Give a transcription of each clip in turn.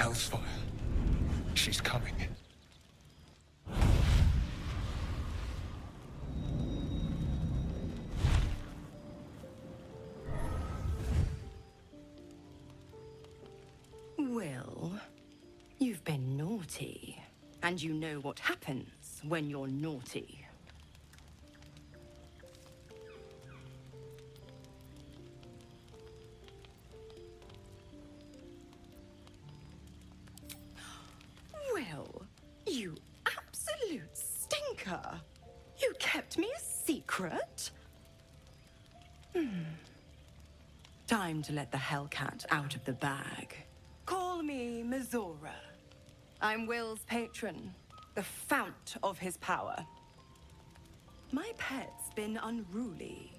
Hellsfire. She's coming. Wyll, you've been naughty. And you know what happens when you're naughty. Wyll, you absolute stinker! You kept me a secret? Time to let the Hellcat out of the bag. Call me Mizora. I'm Wyll's patron, the fount of his power. My pet's been unruly,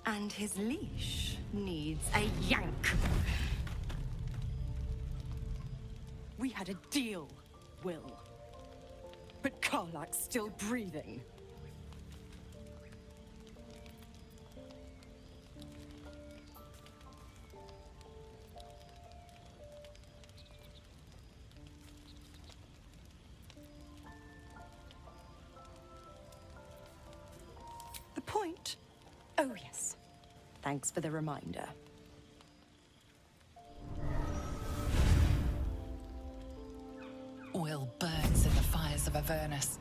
and his leash needs a yank. We had a deal, Wyll. But Karlach's still breathing. The point? Oh, yes. Thanks for the reminder. Wyll burns in the fires of Avernus.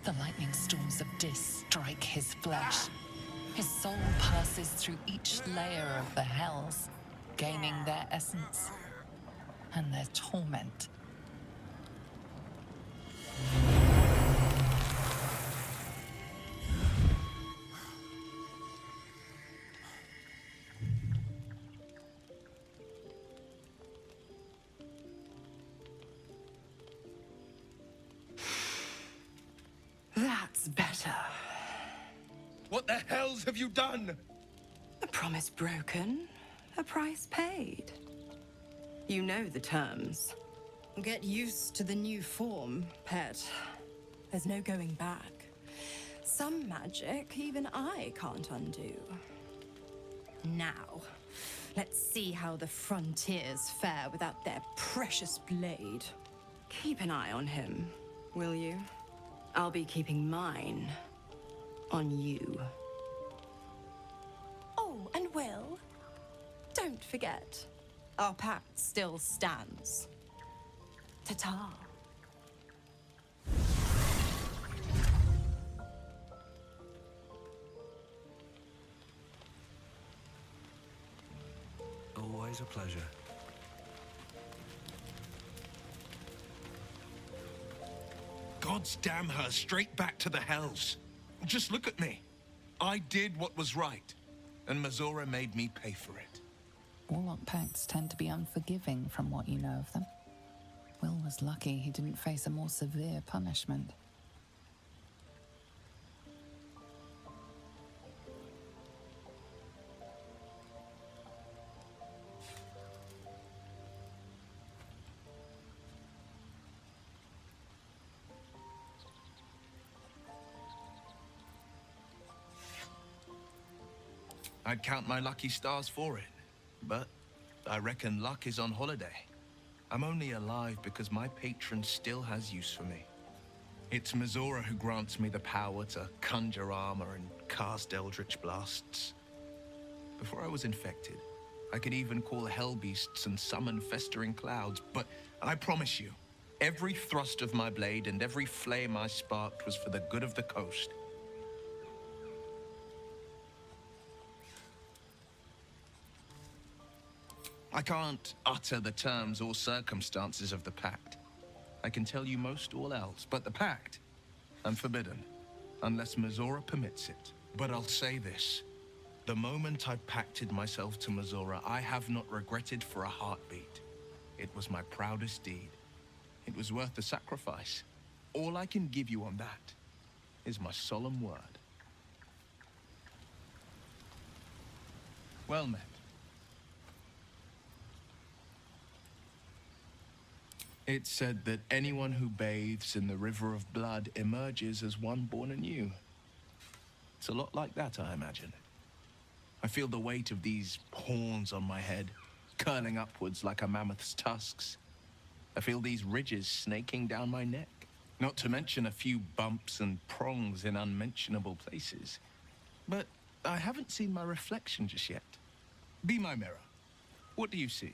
The lightning storms of Dis strike his flesh. His soul passes through each layer of the hells, gaining their essence and their torment. That's better. What the hells have you done? A promise broken, a price paid. You know the terms. Get used to the new form, pet. There's no going back. Some magic even I can't undo. Now, let's see how the frontiers fare without their precious blade. Keep an eye on him, will you? I'll be keeping mine on you. Oh, and Wyll, don't forget, our pact still stands. Ta-ta. Always a pleasure. God's damn her, straight back to the hells. Just look at me. I did what was right, and Mizora made me pay for it. Warlock pacts tend to be unforgiving from what you know of them. Wyll was lucky he didn't face a more severe punishment. I'd count my lucky stars for it, but I reckon luck is on holiday. I'm only alive because my patron still has use for me. It's Mizora who grants me the power to conjure armor and cast eldritch blasts. Before I was infected, I could even call hell beasts and summon festering clouds, but I promise you, every thrust of my blade and every flame I sparked was for the good of the coast. I can't utter the terms or circumstances of the pact. I can tell you most all else, but the pact, I'm forbidden, unless Mizora permits it. But I'll say this. The moment I pacted myself to Mizora, I have not regretted for a heartbeat. It was my proudest deed. It was worth the sacrifice. All I can give you on that is my solemn word. Well met. It's said that anyone who bathes in the river of blood emerges as one born anew. It's a lot like that, I imagine. I feel the weight of these horns on my head, curling upwards like a mammoth's tusks. I feel these ridges snaking down my neck. Not to mention a few bumps and prongs in unmentionable places. But I haven't seen my reflection just yet. Be my mirror. What do you see?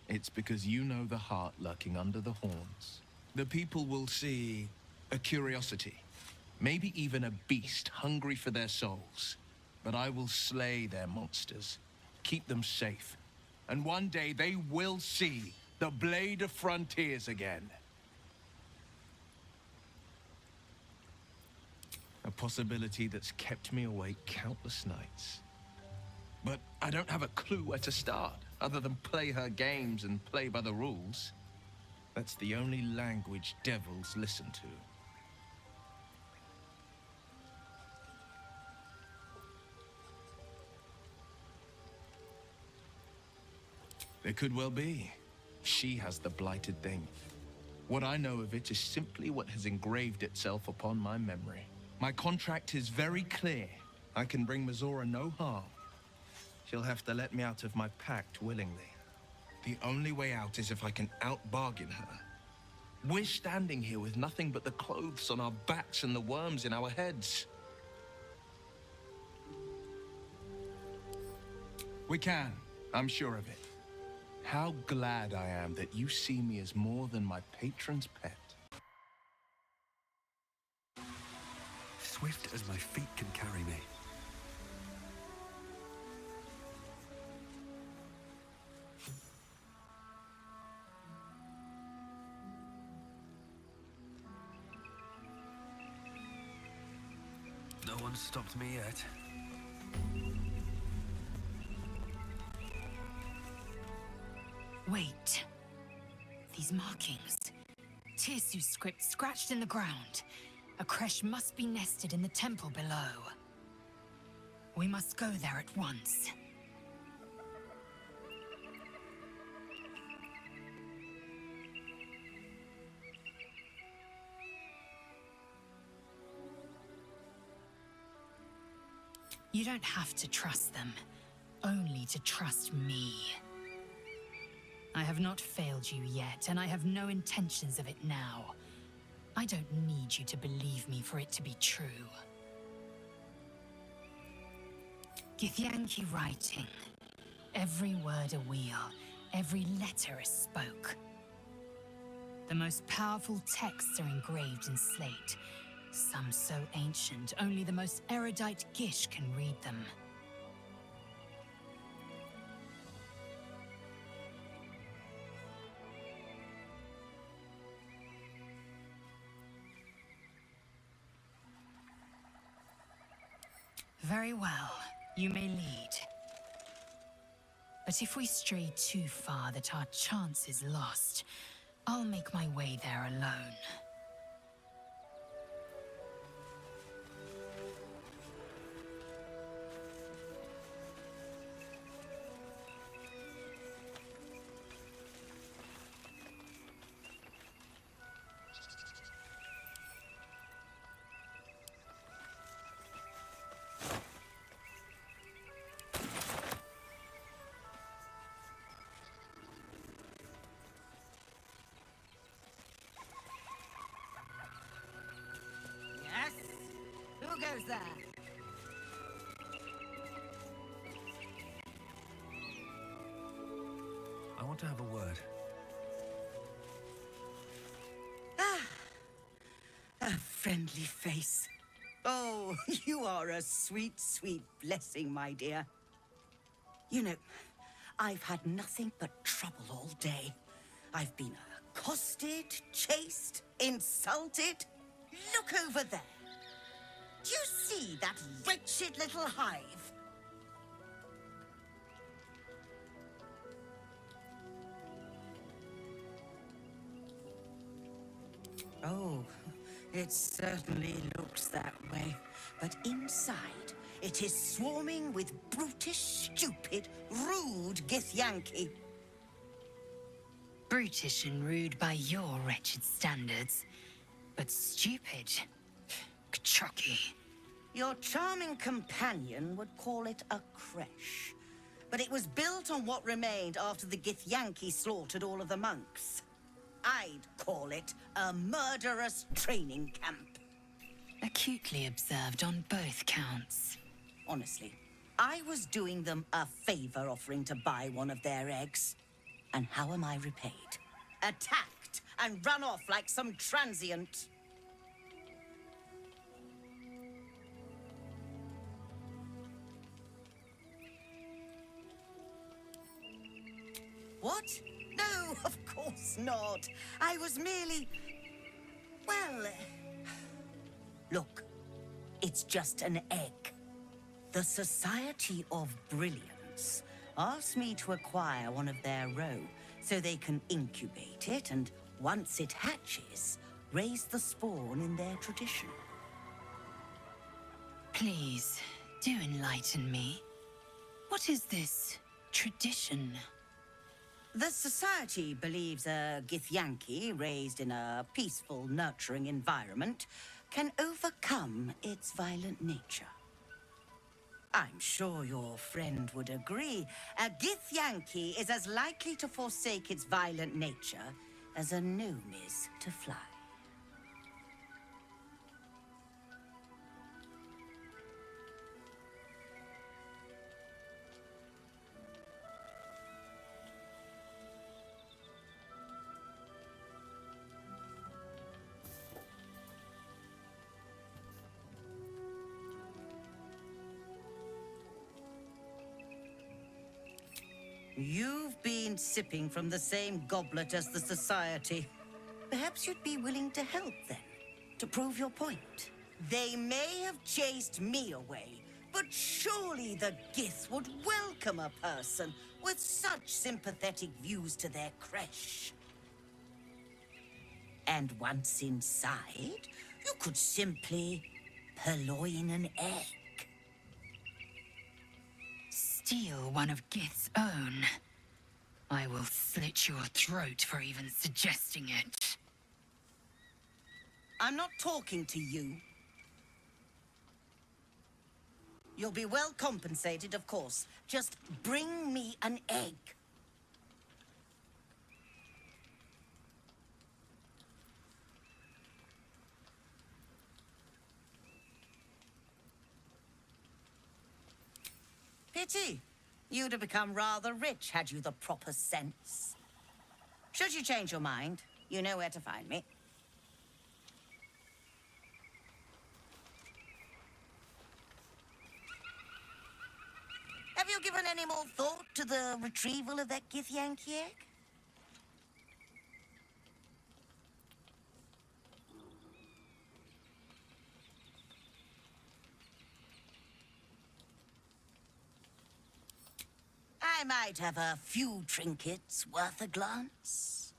It's because you know the heart lurking under the horns. The people will see a curiosity, maybe even a beast hungry for their souls. But I will slay their monsters, keep them safe. And one day they will see the Blade of Frontiers again. A possibility that's kept me awake countless nights. But I don't have a clue where to start, other than play her games and play by the rules. That's the only language devils listen to. There could well be. She has the blighted thing. What I know of it is simply what has engraved itself upon my memory. My contract is very clear. I can bring Mizora no harm. She'll have to let me out of my pact willingly. The only way out is if I can out-bargain her. We're standing here with nothing but the clothes on our backs and the worms in our heads. We can, I'm sure of it. How glad I am that you see me as more than my patron's pet. Swift as my feet can carry me. No one's stopped me yet. Wait. These markings. Tirsu script scratched in the ground. A creche must be nested in the temple below. We must go there at once. You don't have to trust them, only to trust me. I have not failed you yet, and I have no intentions of it now. I don't need you to believe me for it to be true. Githyanki writing. Every word a wheel, every letter a spoke. The most powerful texts are engraved in slate. Some so ancient, only the most erudite Gish can read them. Very well, you may lead. But if we stray too far that our chance is lost, I'll make my way there alone. Who goes there? I want to have a word. A friendly face. Oh, you are a sweet, sweet blessing, my dear. You know, I've had nothing but trouble all day. I've been accosted, chased, insulted. Look over there. Do you see that wretched little hive? Oh, it certainly looks that way. But inside, it is swarming with brutish, stupid, rude Githyanki. Brutish and rude by your wretched standards, but stupid. Ktroki. Your charming companion would call it a creche. But it was built on what remained after the Githyanki slaughtered all of the monks. I'd call it a murderous training camp. Acutely observed on both counts. Honestly, I was doing them a favor offering to buy one of their eggs. And how am I repaid? Attacked and run off like some transient. What? No, of course not. I was merely... well... Look, it's just an egg. The Society of Brilliance asked me to acquire one of their roe so they can incubate it and, once it hatches, raise the spawn in their tradition. Please, do enlighten me. What is this tradition? The Society believes a Githyanki raised in a peaceful, nurturing environment can overcome its violent nature. I'm sure your friend would agree. A Githyanki is as likely to forsake its violent nature as a gnome is to fly. You've been sipping from the same goblet as the Society. Perhaps you'd be willing to help then, to prove your point. They may have chased me away, but surely the Gith would welcome a person with such sympathetic views to their creche. And once inside, you could simply purloin an egg. Steal one of Gith's own. I will slit your throat for even suggesting it. I'm not talking to you. You'll be well compensated, of course. Just bring me an egg. Pity. You'd have become rather rich had you the proper sense. Should you change your mind, you know where to find me. Have you given any more thought to the retrieval of that Githyanki egg? I might have a few trinkets worth a glance.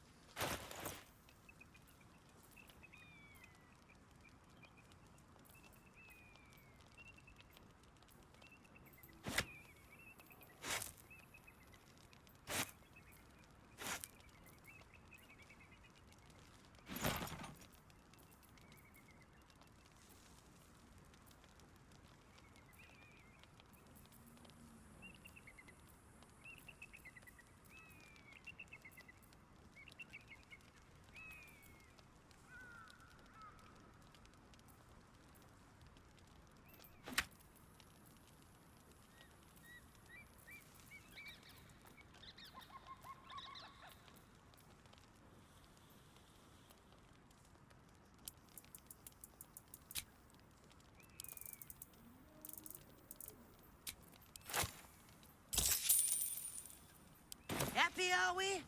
Happy, are we?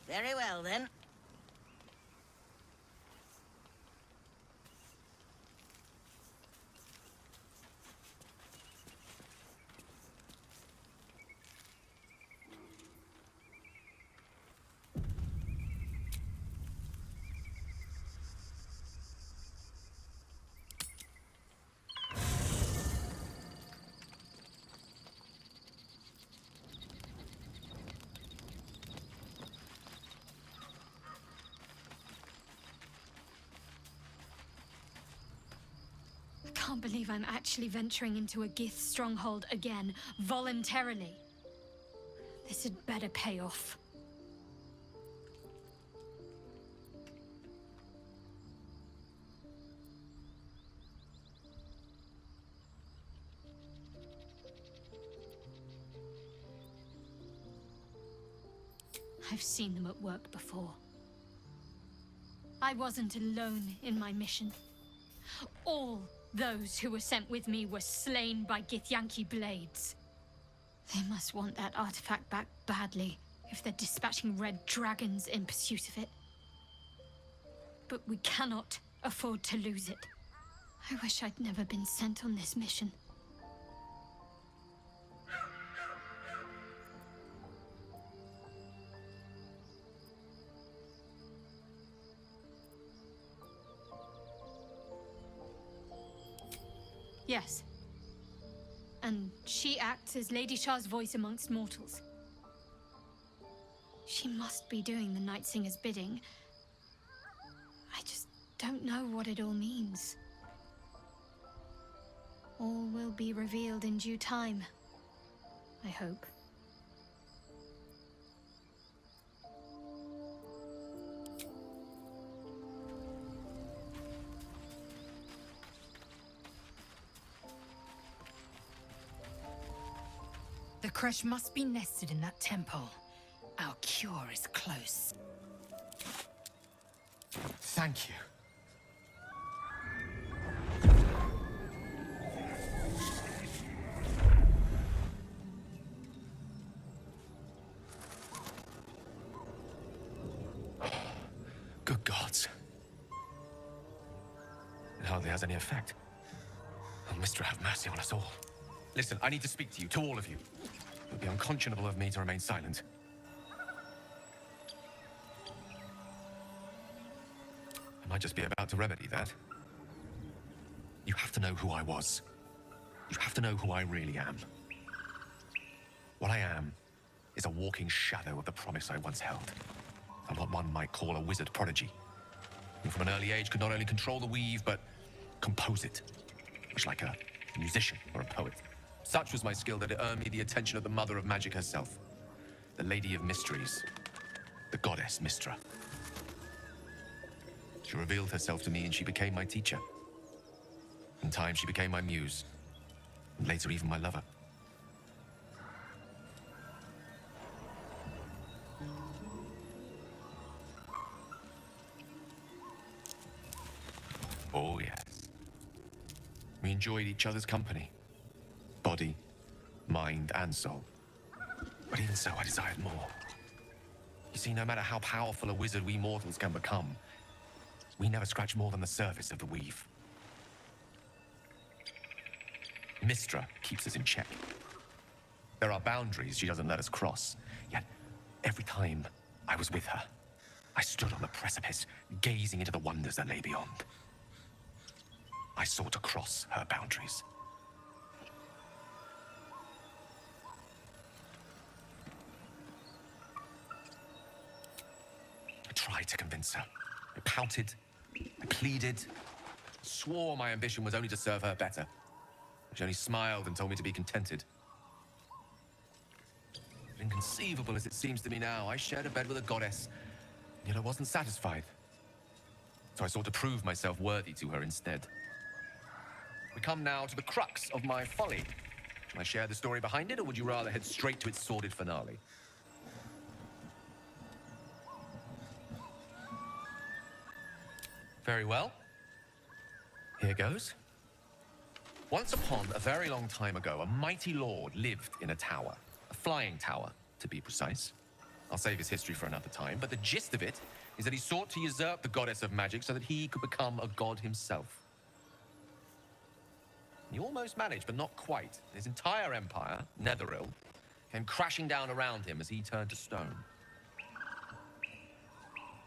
Very well, then. can't believe I'm actually venturing into a Gith stronghold again, voluntarily. This had better pay off. I've seen them at work before. I wasn't alone in my mission. All those who were sent with me were slain by Githyanki blades. They must want that artifact back badly if they're dispatching red dragons in pursuit of it. But we cannot afford to lose it. I wish I'd never been sent on this mission. Yes. And she acts as Lady Shah's voice amongst mortals. She must be doing the Night Singer's bidding. I just don't know what it all means. All will be revealed in due time, I hope. The crush must be nested in that temple. Our cure is close. Thank you. Good gods. It hardly has any effect. Oh, Mistra, have mercy on us all. Listen, I need to speak to you, to all of you. It would be unconscionable of me to remain silent. I might just be about to remedy that. You have to know who I was. You have to know who I really am. What I am is a walking shadow of the promise I once held. I'm what one might call a wizard prodigy, who from an early age could not only control the weave, but compose it, much like a musician or a poet. Such was my skill that it earned me the attention of the mother of magic herself, the Lady of Mysteries, the goddess Mistra. She revealed herself to me and she became my teacher. In time, she became my muse, and later even my lover. Oh, yes. We enjoyed each other's company. Body, mind, and soul. But even so, I desired more. You see, no matter how powerful a wizard we mortals can become, we never scratch more than the surface of the weave. Mistra keeps us in check. There are boundaries she doesn't let us cross. Yet, every time I was with her, I stood on the precipice, gazing into the wonders that lay beyond. I sought to cross her boundaries. I tried to convince her. I pouted, I pleaded, swore my ambition was only to serve her better. She only smiled and told me to be contented. Inconceivable as it seems to me now, I shared a bed with a goddess, yet I wasn't satisfied. So I sought to prove myself worthy to her instead. We come now to the crux of my folly. Shall I share the story behind it, or would you rather head straight to its sordid finale? Very well. Here goes. Once upon a very long time ago, a mighty lord lived in a tower. A flying tower, to be precise. I'll save his history for another time, but the gist of it is that he sought to usurp the goddess of magic so that he could become a god himself. He almost managed, but not quite. His entire empire, Netheril, came crashing down around him as he turned to stone.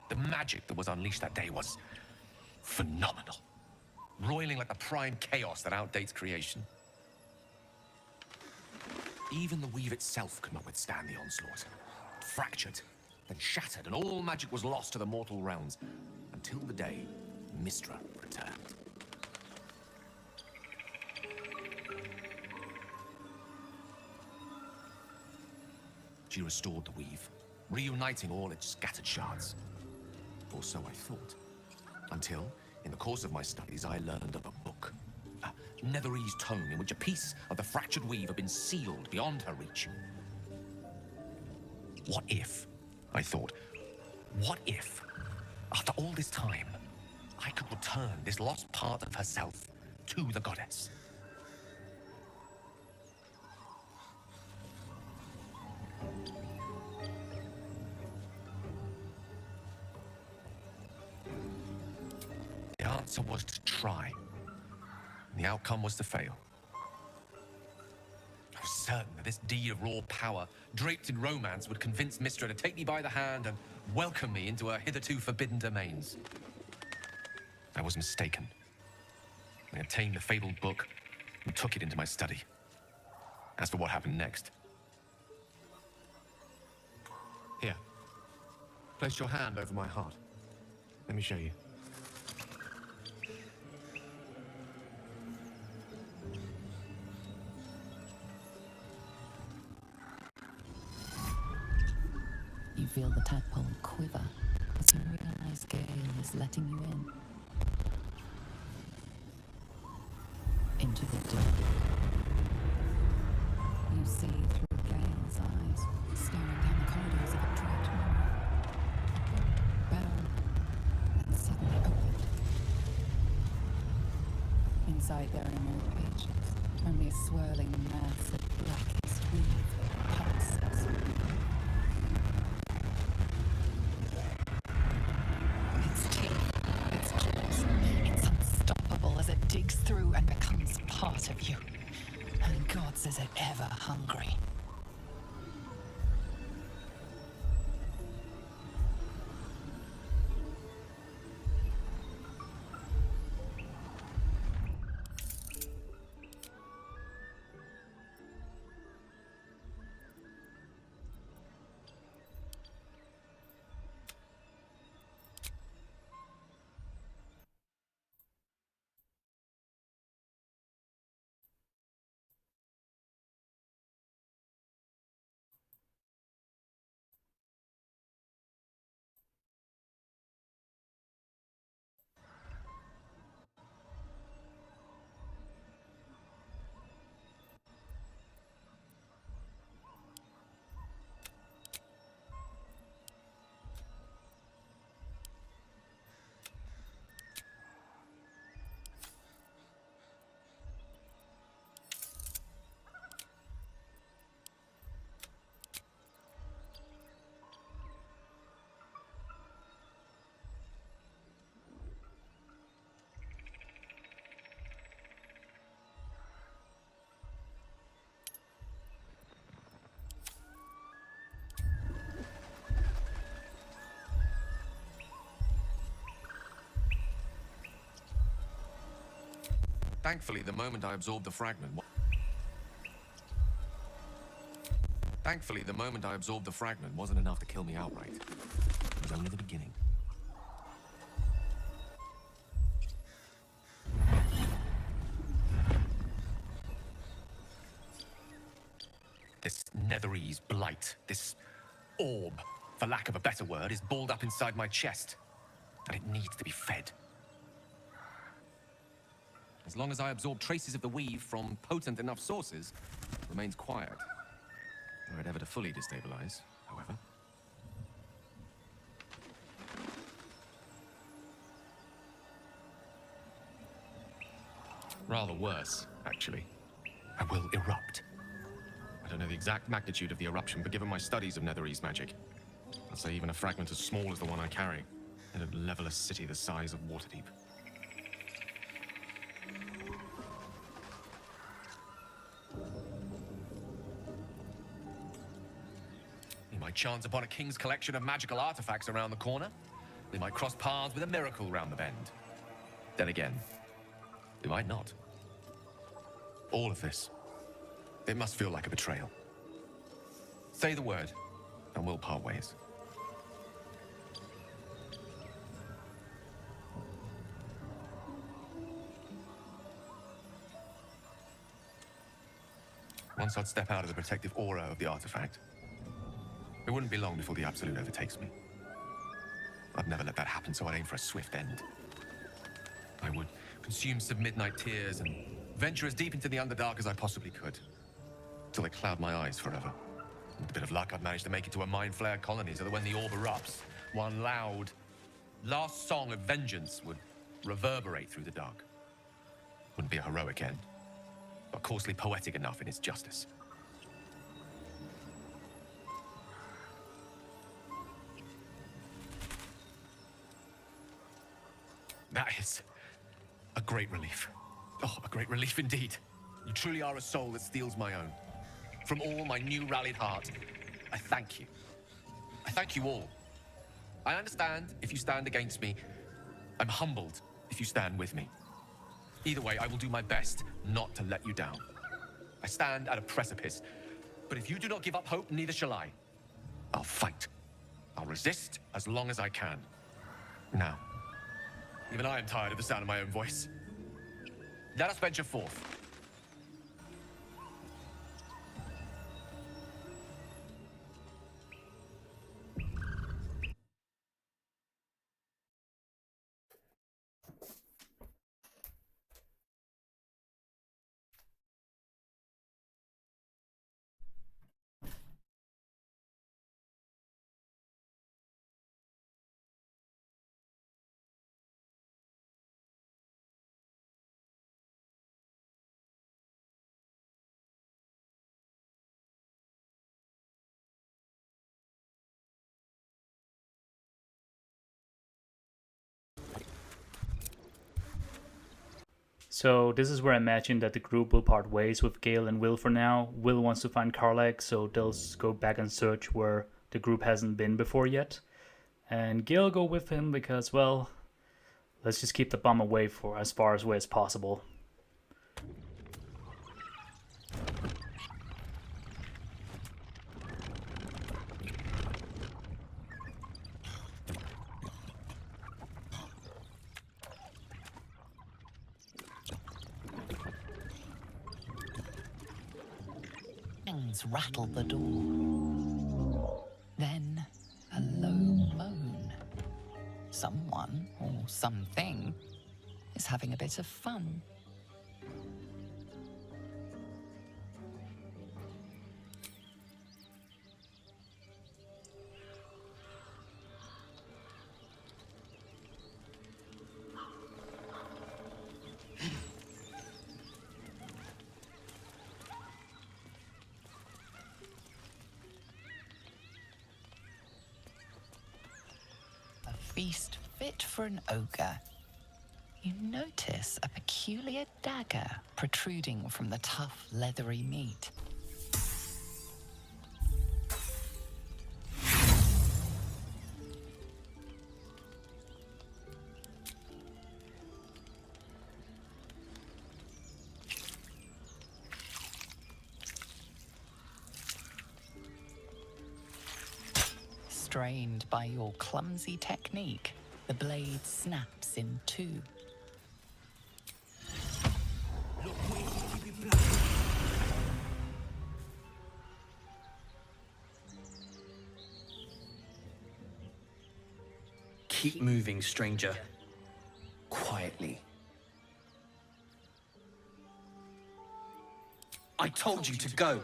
The magic that was unleashed that day was phenomenal. Roiling like the prime chaos that outdates creation. Even the weave itself could not withstand the onslaught. It fractured, then shattered, and all magic was lost to the mortal realms, until the day Mistra returned. She restored the weave, reuniting all its scattered shards. Or so I thought. Until, in the course of my studies, I learned of a book. A Netherese tome in which a piece of the fractured weave had been sealed beyond her reach. What if, I thought, what if, after all this time, I could return this lost part of herself to the goddess? The answer was to try. And the outcome was to fail. I was certain that this deed of raw power, draped in romance, would convince Mistra to take me by the hand and welcome me into her hitherto forbidden domains. I was mistaken. I obtained the fabled book and took it into my study. As for what happened next... Here. Place your hand over my heart. Let me show you. You feel the tadpole quiver as you realize Gale is letting you in. Into the dark. You see through Gale's eyes, staring down the corridors of a dread mirror. Bound, and suddenly opened. Inside there are no more pages, only a swirling mass of blackest weave, pulses. Its teeth, its claws, it's unstoppable as it digs through and becomes part of you. And gods, is it ever hungry? Thankfully, the moment I absorbed the fragment... wasn't enough to kill me outright. It was only the beginning. This Netherese blight, this orb, for lack of a better word, is balled up inside my chest. And it needs to be fed. As long as I absorb traces of the weave from potent enough sources, it remains quiet. Were it ever to fully destabilize, however. Rather worse, actually. I will erupt. I don't know the exact magnitude of the eruption, but given my studies of Netherese magic, I'd say even a fragment as small as the one I carry, it'd level a city the size of Waterdeep. We might chance upon a king's collection of magical artifacts around the corner. We might cross paths with a miracle round the bend. Then again, we might not. All of this, it must feel like a betrayal. Say the word, and we'll part ways. Once I'd step out of the protective aura of the artifact, It wouldn't be long before the Absolute overtakes me. I'd never let that happen, so I'd aim for a swift end. I would consume some midnight tears and venture as deep into the Underdark as I possibly could, till they cloud my eyes forever. With a bit of luck, I'd manage to make it to a Mind Flayer colony, so that when the orb erupts, one loud, last song of vengeance would reverberate through the dark. Wouldn't be a heroic end, but coarsely poetic enough in its justice. That is a great relief. Oh, a great relief indeed. You truly are a soul that steals my own. From all my new rallied heart, I thank you. I thank you all. I understand if you stand against me. I'm humbled if you stand with me. Either way, I will do my best not to let you down. I stand at a precipice, but if you do not give up hope, neither shall I. I'll fight. I'll resist as long as I can. Now, even I am tired of the sound of my own voice. Let us venture forth. So this is where I imagine that the group will part ways with Gale and Wyll for now. Wyll wants to find Karlach, so they'll go back and search where the group hasn't been before yet. And Gale go with him because, well, let's just keep the bomb away for as far away as possible. Rattle the door. Then a low moan. Someone or something is having a bit of fun. Feast fit for an ogre. You notice a peculiar dagger protruding from the tough, leathery meat. Strained by your clumsy technique, the blade snaps in two. Keep moving, stranger. Quietly. I told you to go.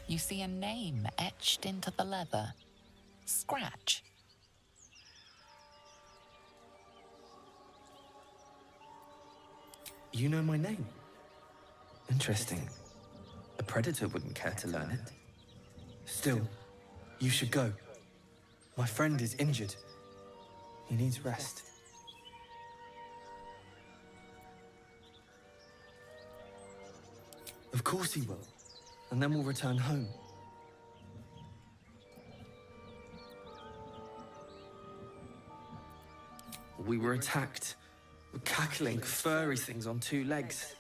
You see a name etched into the leather. Scratch. You know my name? Interesting. A predator wouldn't care to learn it. Still, you should go. My friend is injured. He needs rest. Of course he will. And then we'll return home. We were attacked. Cackling, furry things on two legs.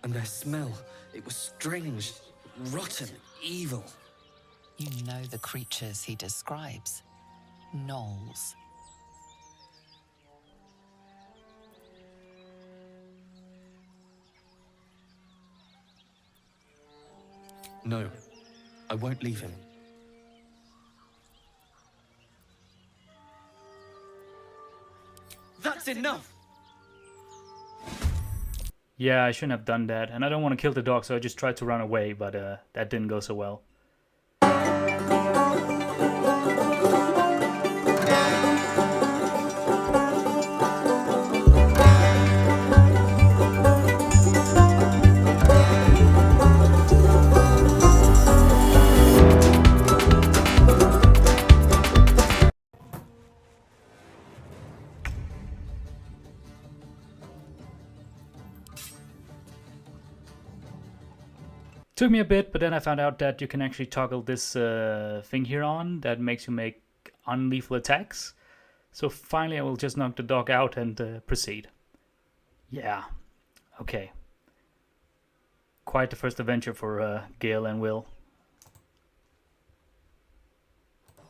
And their smell, it was strange, rotten, evil. You know the creatures he describes. gnolls. No, I won't leave him. That's enough! Yeah, I shouldn't have done that, and I don't want to kill the dog, so I just tried to run away, but that didn't go so well. Took me a bit, but then I found out that you can actually toggle this thing here on that makes you make unlethal attacks. So finally I will just knock the dog out and proceed. Yeah, okay. Quite the first adventure for Gale and Wyll.